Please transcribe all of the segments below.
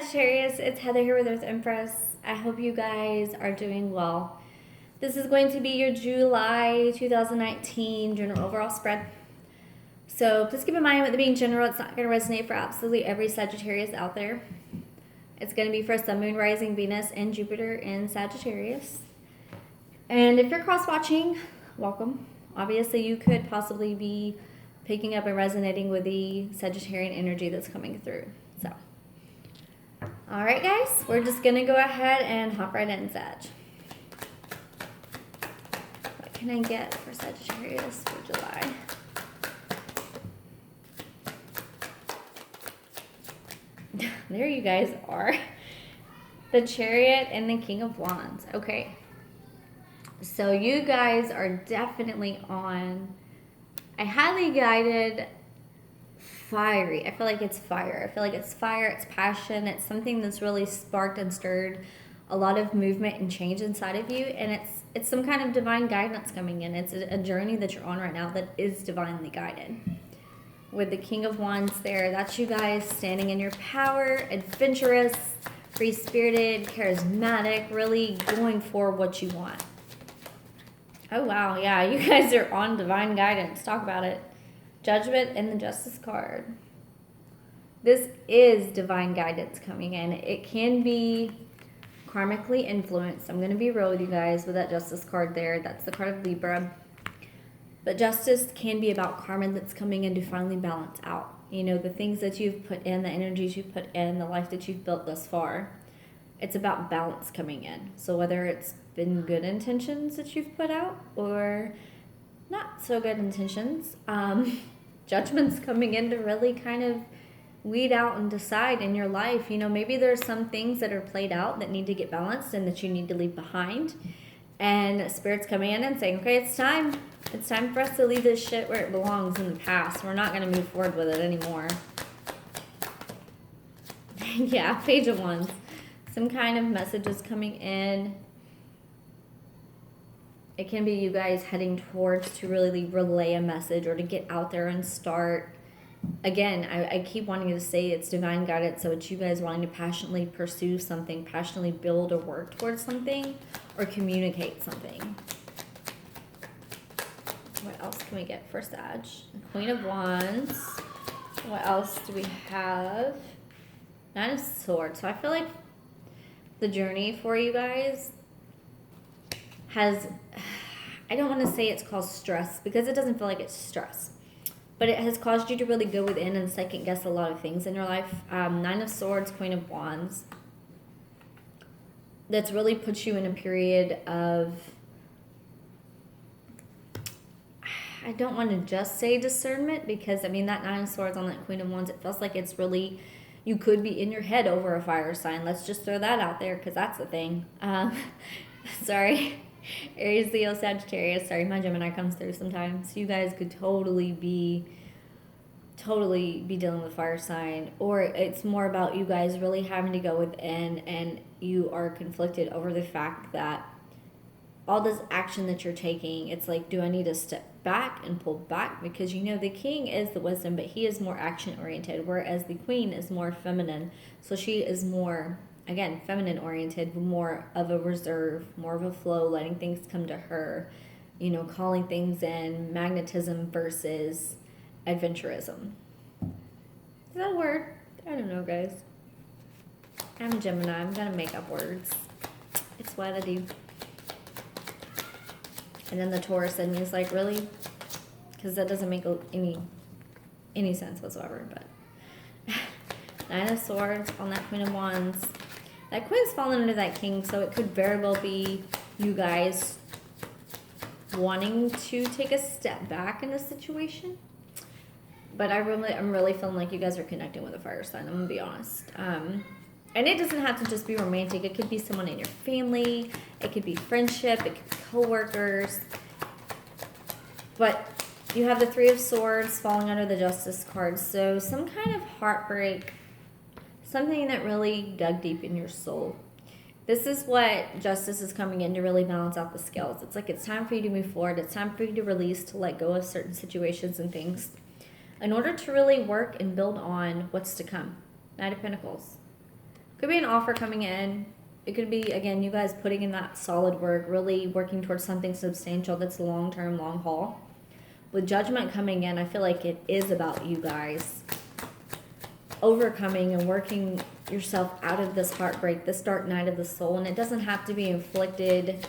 Sagittarius, it's Heather here with Earth Empress. I hope you guys are doing well. This is going to be your July 2019 general overall spread. So please keep in mind with it being general, it's not going to resonate for absolutely every Sagittarius out there. It's going to be for Sun, Moon, Rising, Venus, and Jupiter in Sagittarius. And if you're cross-watching, welcome. Obviously, you could possibly be picking up and resonating with the Sagittarian energy that's coming through. So, all right, guys, we're just going to go ahead and hop right in, Sag. What can I get for Sagittarius for July? There you guys are. The Chariot and the King of Wands. Okay. So you guys are definitely on a highly guided, fiery. I feel like it's fire. I feel like it's fire, it's passion, it's something that's really sparked and stirred a lot of movement and change inside of you. And it's some kind of divine guidance coming in. It's a journey that you're on right now that is divinely guided. With the King of Wands there, that's you guys standing in your power, adventurous, free-spirited, charismatic, really going for what you want. Oh, wow. Yeah, you guys are on divine guidance. Talk about it. Judgment and the Justice card. This is divine guidance coming in. It can be karmically influenced. I'm going to be real with you guys with that Justice card there. That's the card of Libra. But justice can be about karma that's coming in to finally balance out. You know, the things that you've put in, the energies you've put in, the life that you've built thus far. It's about balance coming in. So whether it's been good intentions that you've put out or not so good intentions, judgment's coming in to really kind of weed out and decide in your life. You know, maybe there's some things that are played out that need to get balanced and that you need to leave behind. And Spirit's coming in and saying, okay, it's time. It's time for us to leave this shit where it belongs in the past. We're not going to move forward with it anymore. Yeah, Page of Wands. Some kind of messages coming in. It can be you guys heading towards to really relay a message or to get out there and start. Again, I keep wanting to say it's divine guidance, so it's you guys wanting to passionately pursue something, passionately build or work towards something, or communicate something. What else can we get for Sag? Queen of Wands. What else do we have? Nine of Swords. So I feel like the journey for you guys has, I don't want to say it's caused stress because it doesn't feel like it's stress. But it has caused you to really go within and second guess a lot of things in your life. Nine of Swords, Queen of Wands. That's really put you in a period of, I don't want to just say discernment because, I mean, that Nine of Swords on that Queen of Wands, it feels like it's really, you could be in your head over a fire sign. Let's just throw that out there because that's the thing. Sorry. Aries, Leo, Sagittarius. Sorry, my Gemini comes through sometimes. You guys could totally be dealing with fire sign, or it's more about you guys really having to go within and you are conflicted over the fact that all this action that you're taking, it's like, do I need to step back and pull back? Because, you know, the king is the wisdom, but he is more action oriented, whereas the queen is more feminine. So she is more, again, feminine oriented, more of a reserve, more of a flow, letting things come to her, you know, calling things in, magnetism versus adventurism. Is that a word? I don't know, guys. I'm a Gemini. I'm going to make up words. It's what I do. And then the Taurus in me is like, really? Because that doesn't make any sense whatsoever. But Nine of Swords on that Queen of Wands. That Queen's fallen under that King, so it could very well be you guys wanting to take a step back in this situation. But I'm really feeling like you guys are connecting with a fire sign. I'm going to be honest. And it doesn't have to just be romantic. It could be someone in your family. It could be friendship. It could be co-workers. But you have the Three of Swords falling under the Justice card. So some kind of heartbreak. Something that really dug deep in your soul. This is what Justice is coming in to really balance out the scales. It's like it's time for you to move forward. It's time for you to release, to let go of certain situations and things in order to really work and build on what's to come. Knight of Pentacles. Could be an offer coming in. It could be, again, you guys putting in that solid work, really working towards something substantial that's long-term, long haul. With Judgment coming in, I feel like it is about you guys overcoming and working yourself out of this heartbreak, this dark night of the soul. And it doesn't have to be inflicted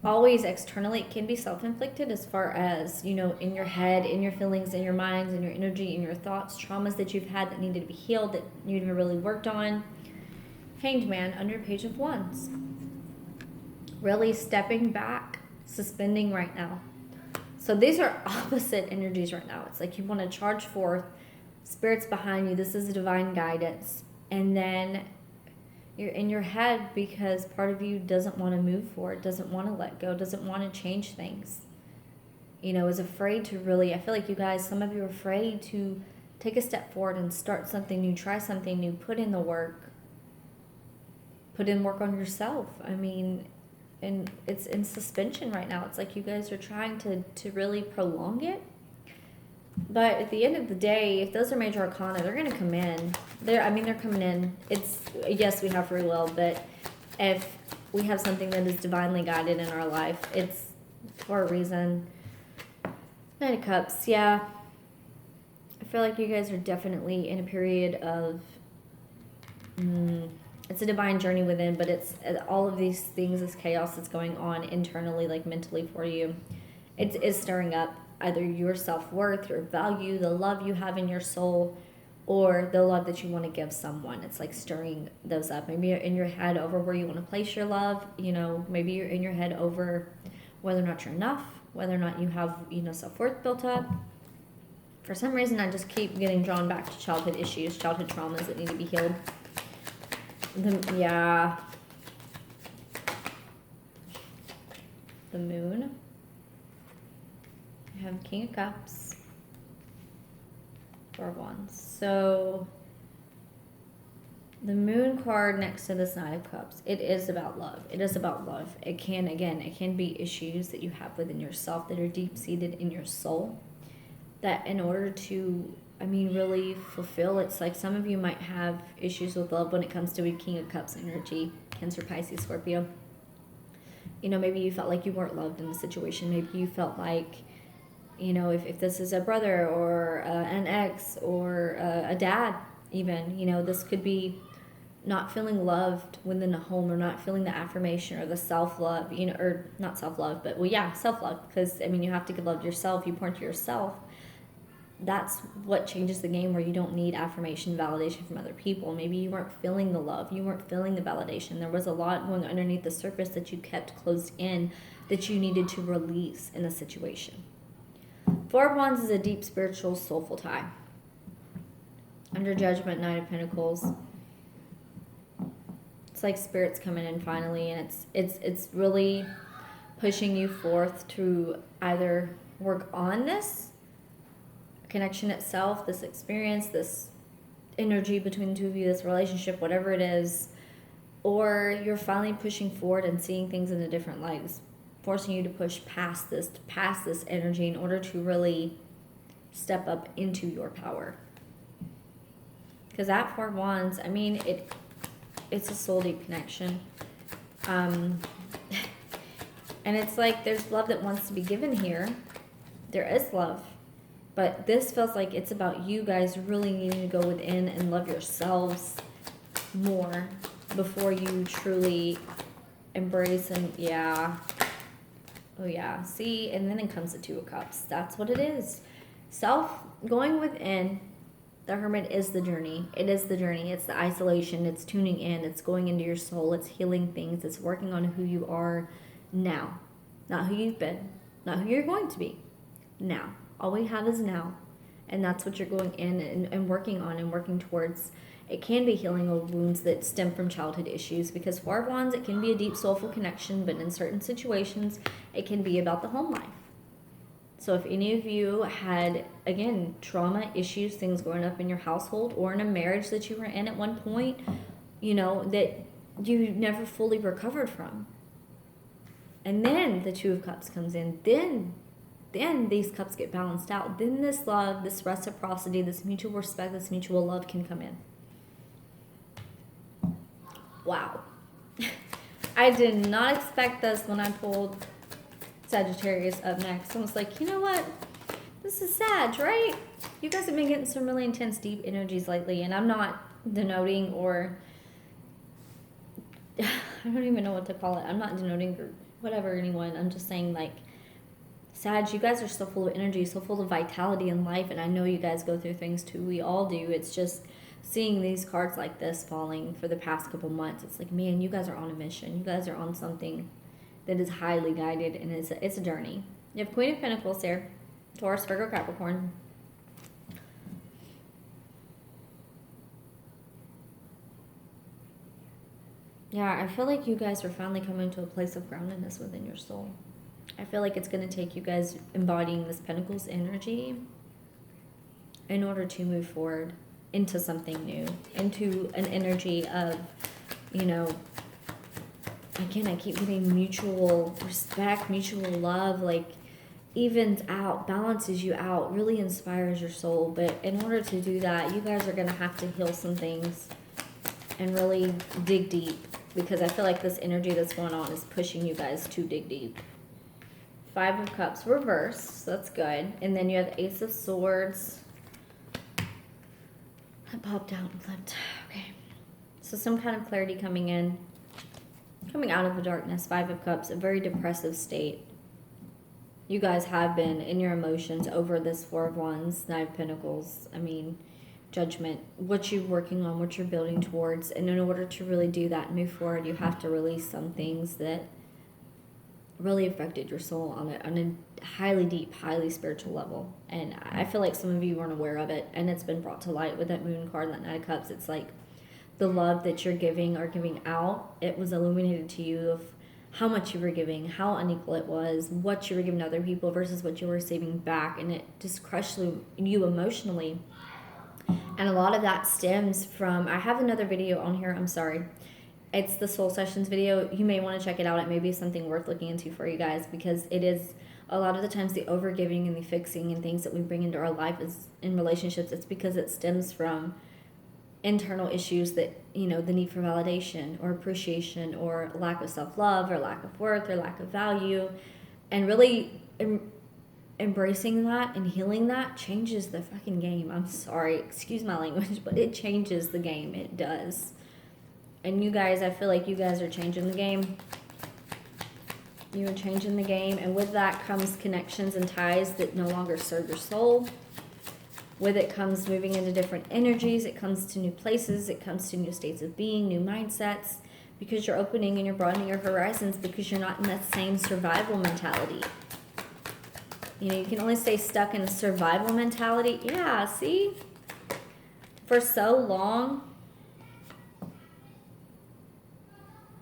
always externally. It can be self-inflicted as far as, you know, in your head, in your feelings, in your minds, in your energy, in your thoughts, traumas that you've had that needed to be healed, that you never really worked on. Hanged Man under Page of Wands. Really stepping back, suspending right now. So these are opposite energies right now. It's like you want to charge forth, Spirit's behind you, this is a divine guidance, and then you're in your head because part of you doesn't want to move forward, doesn't want to let go, doesn't want to change things. You know, is afraid to really, I feel like you guys, some of you are afraid to take a step forward and start something new, try something new, put in the work. Put in work on yourself. I mean, and it's in suspension right now. It's like you guys are trying to really prolong it. But at the end of the day, if those are major arcana, they're going to come in. They're coming in. It's, yes, we have free will, but if we have something that is divinely guided in our life, it's for a reason. Knight of Cups, yeah. I feel like you guys are definitely in a period of... it's a divine journey within, but it's all of these things, this chaos that's going on internally, like mentally for you. It's stirring up either your self-worth, your value, the love you have in your soul, or the love that you want to give someone. It's like stirring those up. Maybe you're in your head over where you want to place your love. You know, maybe you're in your head over whether or not you're enough, whether or not you have, you know, self-worth built up. For some reason, I just keep getting drawn back to childhood issues, childhood traumas that need to be healed. Yeah. The Moon. I have King of Cups. Four of Wands. So the Moon card next to this Knight of Cups. It is about love. It is about love. It can be issues that you have within yourself that are deep-seated in your soul. That in order to, really fulfill, it's like some of you might have issues with love when it comes to a King of Cups energy, Cancer, Pisces, Scorpio. You know, maybe you felt like you weren't loved in the situation. Maybe you felt like, you know, if this is a brother or an ex or a dad even, you know, this could be not feeling loved within a home or not feeling the affirmation or the self-love, you know, or not self-love, but self-love, because, you have to give love to yourself. You pour into yourself. That's what changes the game, where you don't need affirmation, validation from other people. Maybe you weren't feeling the love. You weren't feeling the validation. There was a lot going underneath the surface that you kept closed in that you needed to release in a situation. Four of Wands is a deep spiritual, soulful tie. Under Judgment, Knight of Pentacles. It's like Spirit's coming in finally, and it's really pushing you forth to either work on this connection itself, this experience, this energy between the two of you, this relationship, whatever it is, or you're finally pushing forward and seeing things in a different light, forcing you to push past this energy in order to really step up into your power. Because that Four of Wands, it's a soul deep connection. And it's like there's love that wants to be given here. There is love. But this feels like it's about you guys really needing to go within and love yourselves more before you truly embrace and, yeah. Oh, yeah. See, and then it comes the Two of Cups. That's what it is. Going within, the Hermit is the journey. It is the journey. It's the isolation. It's tuning in. It's going into your soul. It's healing things. It's working on who you are now. Not who you've been. Not who you're going to be. Now. All we have is now, and that's what you're going in and working on and working towards. It can be healing old wounds that stem from childhood issues, because Four of Wands, it can be a deep soulful connection, but in certain situations, it can be about the home life. So if any of you had, again, trauma, issues, things growing up in your household or in a marriage that you were in at one point, you know, that you never fully recovered from. And then the Two of Cups comes in, then these cups get balanced out. Then this love, this reciprocity, this mutual respect, this mutual love can come in. Wow. I did not expect this when I pulled Sagittarius up next. I was like, you know what? This is Sag, right? You guys have been getting some really intense, deep energies lately, and I'm not denoting or I don't even know what to call it. I'm not denoting or whatever anyone. I'm just saying, like, Sag, you guys are so full of energy, so full of vitality in life, and I know you guys go through things too. We all do. It's just seeing these cards like this falling for the past couple months. It's like, man, you guys are on a mission. You guys are on something that is highly guided, and it's a journey. You have Queen of Pentacles there, Taurus, Virgo, Capricorn. Yeah, I feel like you guys are finally coming to a place of groundedness within your soul. I feel like it's going to take you guys embodying this Pentacles energy in order to move forward into something new, into an energy of, you know, again, I keep getting mutual respect, mutual love, like evens out, balances you out, really inspires your soul. But in order to do that, you guys are going to have to heal some things and really dig deep, because I feel like this energy that's going on is pushing you guys to dig deep. Five of Cups reversed, so that's good. And then you have the Ace of Swords. That popped out and flipped. Okay. So some kind of clarity coming in. Coming out of the darkness. Five of Cups, a very depressive state. You guys have been in your emotions over this Four of Wands, Nine of Pentacles. I mean, judgment. What you're working on, what you're building towards. And in order to really do that and move forward, you have to release some things that really affected your soul on a highly deep, highly spiritual level. And I feel like some of you weren't aware of it, and it's been brought to light with that Moon card and that Knight of Cups. It's like the love that you're giving or giving out, it was illuminated to you of how much you were giving, how unequal it was, what you were giving to other people versus what you were receiving back, and it just crushed you emotionally. And a lot of that stems from, I have another video on here, I'm sorry. It's the Soul Sessions video. You may want to check it out. It may be something worth looking into for you guys, because it is a lot of the times the overgiving and the fixing and things that we bring into our life is in relationships. It's because it stems from internal issues that, you know, the need for validation or appreciation or lack of self-love or lack of worth or lack of value. And really embracing that and healing that changes the fucking game. I'm sorry, excuse my language, but it changes the game. It does. And you guys, I feel like you guys are changing the game. You are changing the game. And with that comes connections and ties that no longer serve your soul. With it comes moving into different energies. It comes to new places. It comes to new states of being, new mindsets. Because you're opening and you're broadening your horizons, because you're not in that same survival mentality. You know, you can only stay stuck in a survival mentality. Yeah, see? For so long.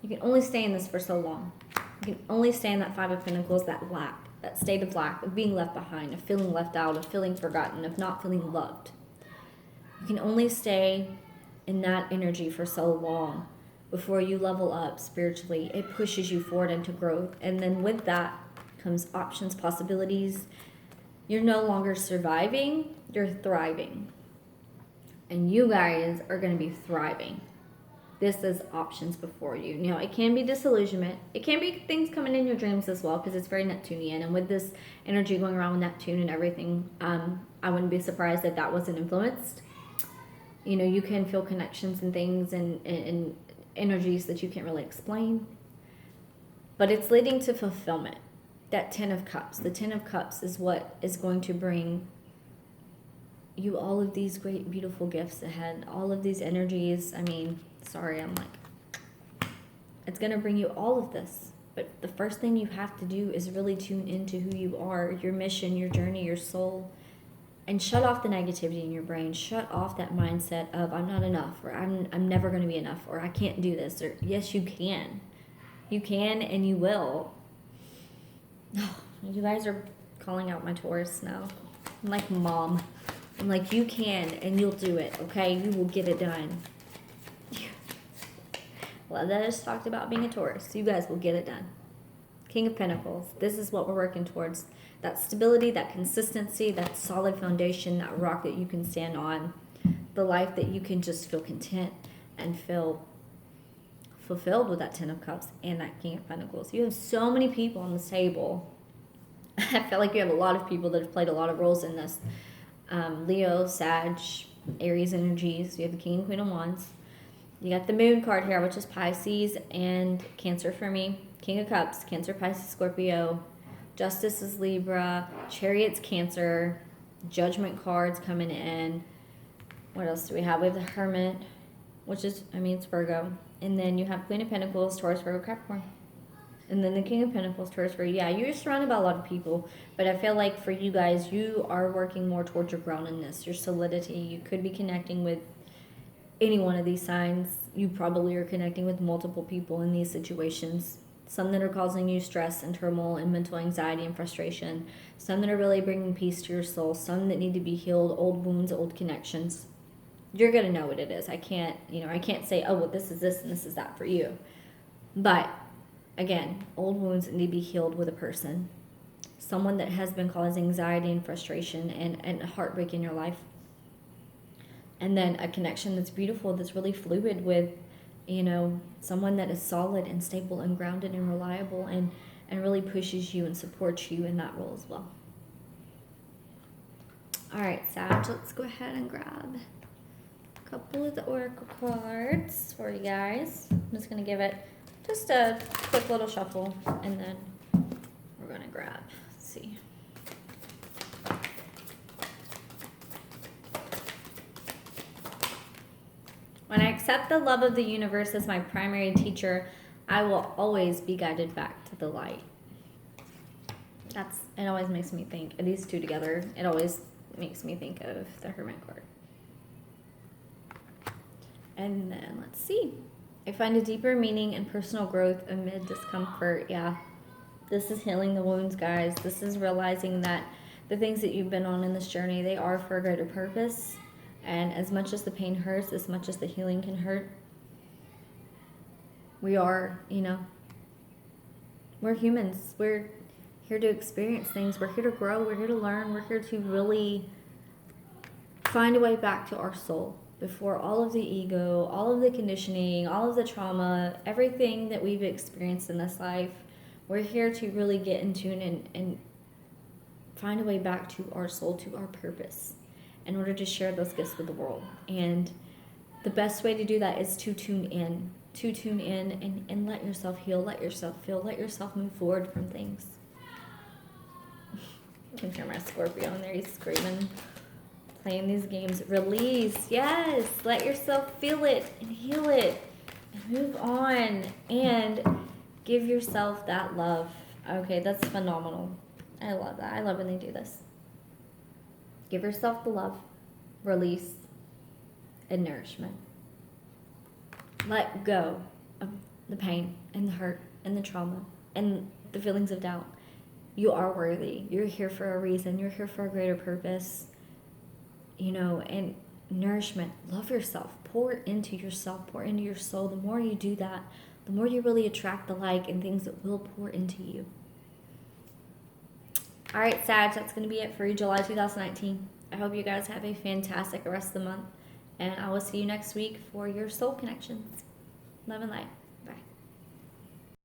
You can only stay in this for so long. You can only stay in that Five of Pentacles, that lack, that state of lack, of being left behind, of feeling left out, of feeling forgotten, of not feeling loved. You can only stay in that energy for so long before you level up spiritually. It pushes you forward into growth. And then with that comes options, possibilities. You're no longer surviving, you're thriving. And you guys are going to be thriving. This is options before you. You know, it can be disillusionment. It can be things coming in your dreams as well, because it's very Neptunian. And with this energy going around with Neptune and everything, I wouldn't be surprised if that wasn't influenced. You know, you can feel connections and things and energies that you can't really explain. But it's leading to fulfillment. That Ten of Cups. The Ten of Cups is what is going to bring you all of these great, beautiful gifts ahead. All of these energies. I mean... Sorry, I'm like, it's going to bring you all of this. But the first thing you have to do is really tune into who you are, your mission, your journey, your soul, and shut off the negativity in your brain. Shut off that mindset of I'm not enough, or I'm never going to be enough, or I can't do this, or yes, you can. You can and you will. Oh, you guys are calling out my Taurus now. I'm like, Mom. I'm like, you can and you'll do it, okay? You will get it done. Well, that is talked about being a Taurus. You guys will get it done. King of Pentacles. This is what we're working towards. That stability, that consistency, that solid foundation, that rock that you can stand on. The life that you can just feel content and feel fulfilled with that Ten of Cups and that King of Pentacles. You have so many people on this table. I feel like you have a lot of people that have played a lot of roles in this. Leo, Sag, Aries energies. You have the King and Queen of Wands. You got the Moon card here, which is Pisces and Cancer for me. King of Cups, Cancer, Pisces, Scorpio. Justice is Libra. Chariot's Cancer. Judgment cards coming in. What else do we have? We have the Hermit, which is, it's Virgo. And then you have Queen of Pentacles, Taurus, Virgo, Capricorn. And then the King of Pentacles, Taurus, Virgo. Yeah, you're surrounded by a lot of people. But I feel like for you guys, you are working more towards your groundedness, your solidity. You could be connecting with any one of these signs. You probably are connecting with multiple people in these situations. Some that are causing you stress and turmoil and mental anxiety and frustration. Some that are really bringing peace to your soul. Some that need to be healed, old wounds, old connections. You're going to know what it is. I can't say, oh, well, this is this and this is that for you. But, again, old wounds need to be healed with a person. Someone that has been causing anxiety and frustration and heartbreak in your life. And then a connection that's beautiful, that's really fluid with, someone that is solid and stable and grounded and reliable and really pushes you and supports you in that role as well. All right, Sag, let's go ahead and grab a couple of the oracle cards for you guys. I'm just going to give it just a quick little shuffle, and then we're going to grab, let's see. When I accept the love of the universe as my primary teacher, I will always be guided back to the light. It always makes me think, these two together, it always makes me think of the Hermit card. And then, let's see. I find a deeper meaning and personal growth amid discomfort. Yeah, this is healing the wounds, guys. This is realizing that the things that you've been on in this journey, they are for a greater purpose. And as much as the pain hurts, as much as the healing can hurt, we are, we're humans. We're here to experience things. We're here to grow. We're here to learn. We're here to really find a way back to our soul before all of the ego, all of the conditioning, all of the trauma, everything that we've experienced in this life. We're here to really get in tune and find a way back to our soul, to our purpose, in order to share those gifts with the world. And the best way to do that is to tune in and let yourself heal, let yourself feel, let yourself move forward from things. You can hear my Scorpio in there, he's screaming, playing these games. Release, yes, let yourself feel it and heal it and move on and give yourself that love. Okay, that's phenomenal. I love that. I love when they do this. Give yourself the love, release, and nourishment. Let go of the pain and the hurt and the trauma and the feelings of doubt. You are worthy. You're here for a reason. You're here for a greater purpose. And nourishment. Love yourself. Pour into yourself. Pour into your soul. The more you do that, the more you really attract the like and things that will pour into you. All right, Sag, that's going to be it for you, July 2019. I hope you guys have a fantastic rest of the month, and I will see you next week for your soul connections. Love and light.